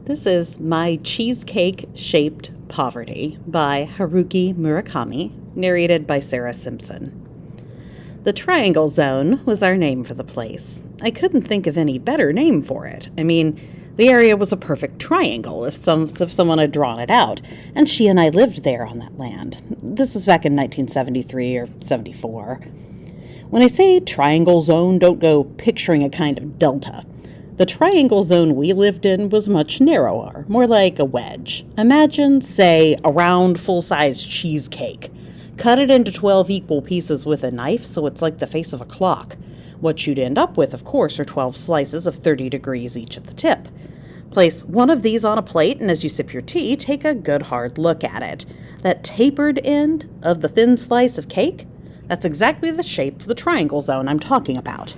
This is My Cheesecake-Shaped Poverty by Haruki Murakami, narrated by Sarah Simpson. The Triangle Zone was our name for the place. I couldn't think of any better name for it. The area was a perfect triangle if someone had drawn it out, and she and I lived there on that land. This was back in 1973 or 74. When I say Triangle Zone, don't go picturing a kind of delta. The triangle zone we lived in was much narrower, more like a wedge. Imagine, say, a round, full-size cheesecake. Cut it into 12 equal pieces with a knife so it's like the face of a clock. What you'd end up with, of course, are 12 slices of 30 degrees each at the tip. Place one of these on a plate, and as you sip your tea, take a good hard look at it. That tapered end of the thin slice of cake? That's exactly the shape of the triangle zone I'm talking about.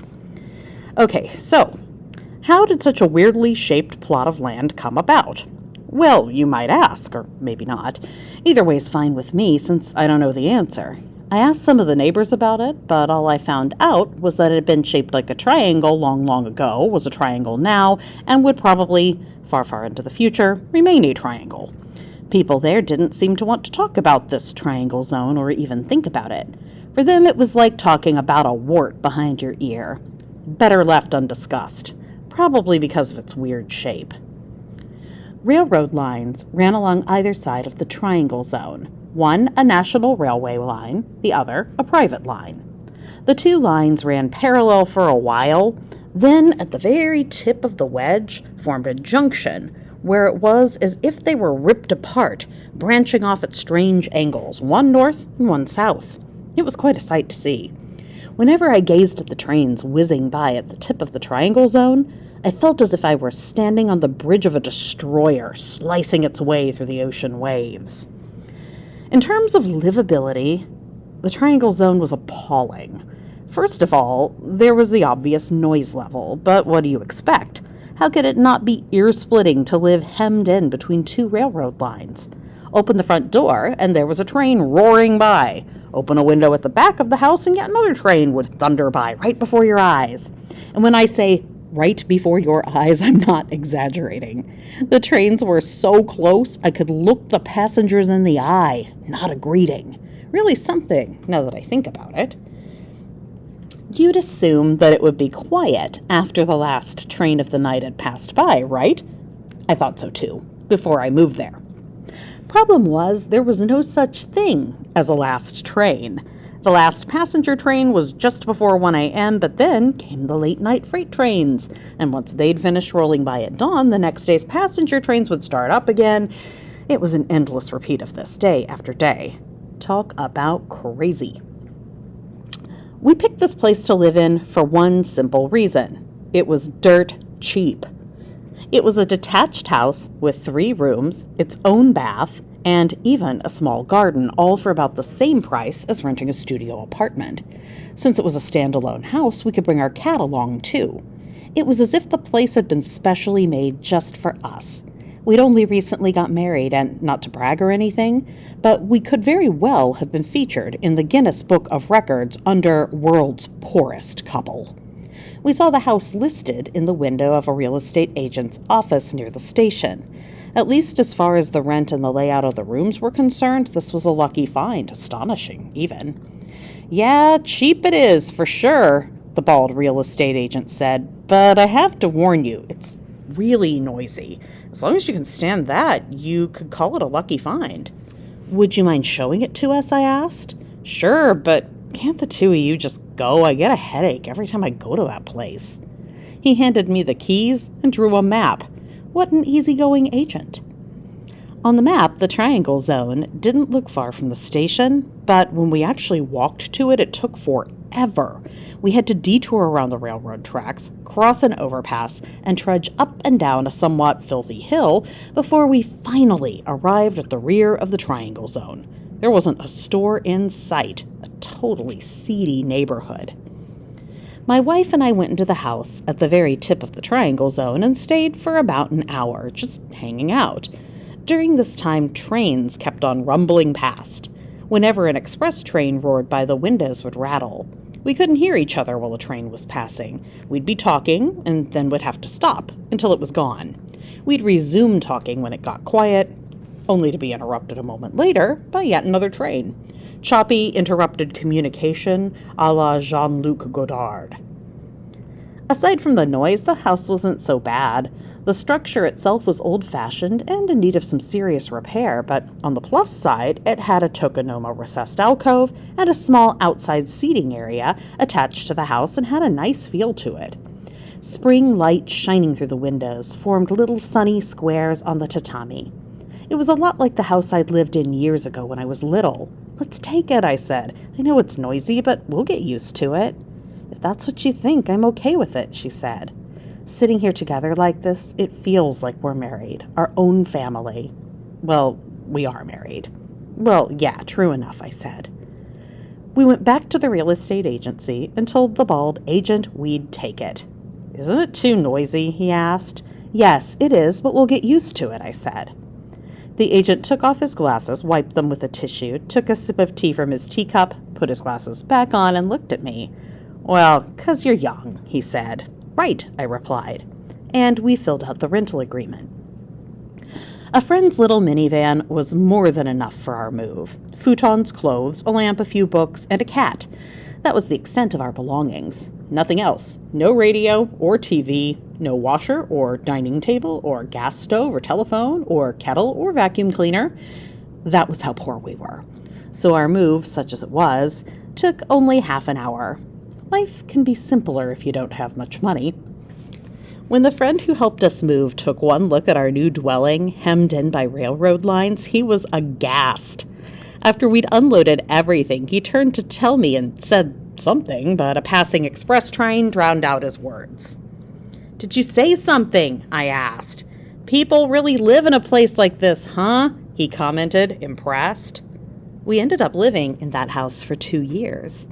Okay, so how did such a weirdly shaped plot of land come about? Well, you might ask, or maybe not. Either way's fine with me, since I don't know the answer. I asked some of the neighbors about it, but all I found out was that it had been shaped like a triangle long, long ago, was a triangle now, and would probably, far, far into the future, remain a triangle. People there didn't seem to want to talk about this triangle zone or even think about it. For them, it was like talking about a wart behind your ear. Better left undiscussed. Probably because of its weird shape. Railroad lines ran along either side of the triangle zone. One a national railway line, the other a private line. The two lines ran parallel for a while, then at the very tip of the wedge formed a junction where it was as if they were ripped apart, branching off at strange angles, one north and one south. It was quite a sight to see. Whenever I gazed at the trains whizzing by at the tip of the triangle zone, I felt as if I were standing on the bridge of a destroyer, slicing its way through the ocean waves. In terms of livability, the triangle zone was appalling. First of all, there was the obvious noise level, but what do you expect? How could it not be ear-splitting to live hemmed in between two railroad lines? Open the front door, and there was a train roaring by. Open a window at the back of the house, and yet another train would thunder by right before your eyes. And when I say right before your eyes, I'm not exaggerating. The trains were so close, I could look the passengers in the eye, not a greeting. Really something, now that I think about it. You'd assume that it would be quiet after the last train of the night had passed by, right? I thought so too, before I moved there. Problem was, there was no such thing as a last train. The last passenger train was just before 1 a.m., but then came the late-night freight trains. And once they'd finished rolling by at dawn, the next day's passenger trains would start up again. It was an endless repeat of this, day after day. Talk about crazy. We picked this place to live in for one simple reason. It was dirt cheap. It was a detached house with 3 rooms, its own bath, and even a small garden, all for about the same price as renting a studio apartment. Since it was a standalone house, we could bring our cat along too. It was as if the place had been specially made just for us. We'd only recently got married, and not to brag or anything, but we could very well have been featured in the Guinness Book of Records under World's Poorest Couple. We saw the house listed in the window of a real estate agent's office near the station. At least as far as the rent and the layout of the rooms were concerned, this was a lucky find, astonishing even. Yeah, cheap it is, for sure, the bald real estate agent said, but I have to warn you, it's really noisy. As long as you can stand that, you could call it a lucky find. Would you mind showing it to us, I asked. Sure, but can't the two of you just go? I get a headache every time I go to that place. He handed me the keys and drew a map. What an easygoing agent. On the map, the triangle zone didn't look far from the station, but when we actually walked to it, it took forever. We had to detour around the railroad tracks, cross an overpass, and trudge up and down a somewhat filthy hill before we finally arrived at the rear of the triangle zone. There wasn't a store in sight, a totally seedy neighborhood. My wife and I went into the house at the very tip of the triangle zone and stayed for about an hour, just hanging out. During this time, trains kept on rumbling past. Whenever an express train roared by, the windows would rattle. We couldn't hear each other while a train was passing. We'd be talking, and then would have to stop until it was gone. We'd resume talking when it got quiet, only to be interrupted a moment later by yet another train. Choppy, interrupted communication a la Jean-Luc Godard. Aside from the noise, the house wasn't so bad. The structure itself was old-fashioned and in need of some serious repair, but on the plus side, it had a tokonoma recessed alcove and a small outside seating area attached to the house and had a nice feel to it. Spring light shining through the windows formed little sunny squares on the tatami. It was a lot like the house I'd lived in years ago when I was little. "Let's take it," I said. "I know it's noisy, but we'll get used to it." "If that's what you think, I'm okay with it," she said. "Sitting here together like this, it feels like we're married, our own family." "Well, we are married." "Well, yeah, true enough," I said. We went back to the real estate agency and told the bald agent we'd take it. "Isn't it too noisy?" he asked. "Yes, it is, but we'll get used to it," I said. The agent took off his glasses, wiped them with a tissue, took a sip of tea from his teacup, put his glasses back on, and looked at me. "Well, 'cause you're young," he said. "Right," I replied. And we filled out the rental agreement. A friend's little minivan was more than enough for our move. Futons, clothes, a lamp, a few books, and a cat. That was the extent of our belongings. Nothing else. No radio or TV, no washer or dining table or gas stove or telephone or kettle or vacuum cleaner. That was how poor we were. So our move, such as it was, took only half an hour. Life can be simpler if you don't have much money. When the friend who helped us move took one look at our new dwelling, hemmed in by railroad lines, he was aghast. After we'd unloaded everything, he turned to tell me and said something, but a passing express train drowned out his words. "Did you say something?" I asked. "People really live in a place like this, huh?" he commented, impressed. We ended up living in that house for 2 years.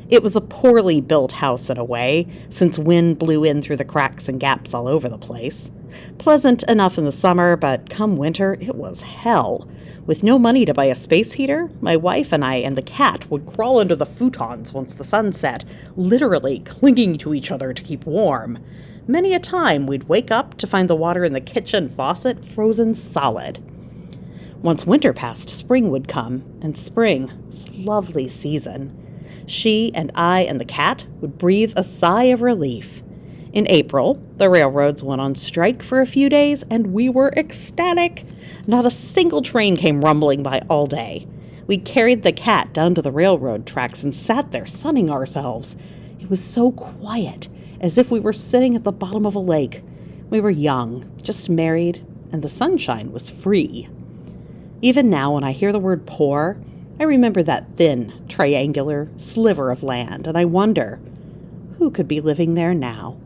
It was a poorly built house in a way, since wind blew in through the cracks and gaps all over the place. Pleasant enough in the summer, but come winter, it was hell. With no money to buy a space heater, my wife and I and the cat would crawl under the futons once the sun set, literally clinging to each other to keep warm. Many a time we'd wake up to find the water in the kitchen faucet frozen solid. Once winter passed, spring would come, and spring was a lovely season. She and I and the cat would breathe a sigh of relief. In April, the railroads went on strike for a few days, and we were ecstatic. Not a single train came rumbling by all day. We carried the cat down to the railroad tracks and sat there sunning ourselves. It was so quiet, as if we were sitting at the bottom of a lake. We were young, just married, and the sunshine was free. Even now, when I hear the word poor, I remember that thin, triangular sliver of land, and I wonder, who could be living there now?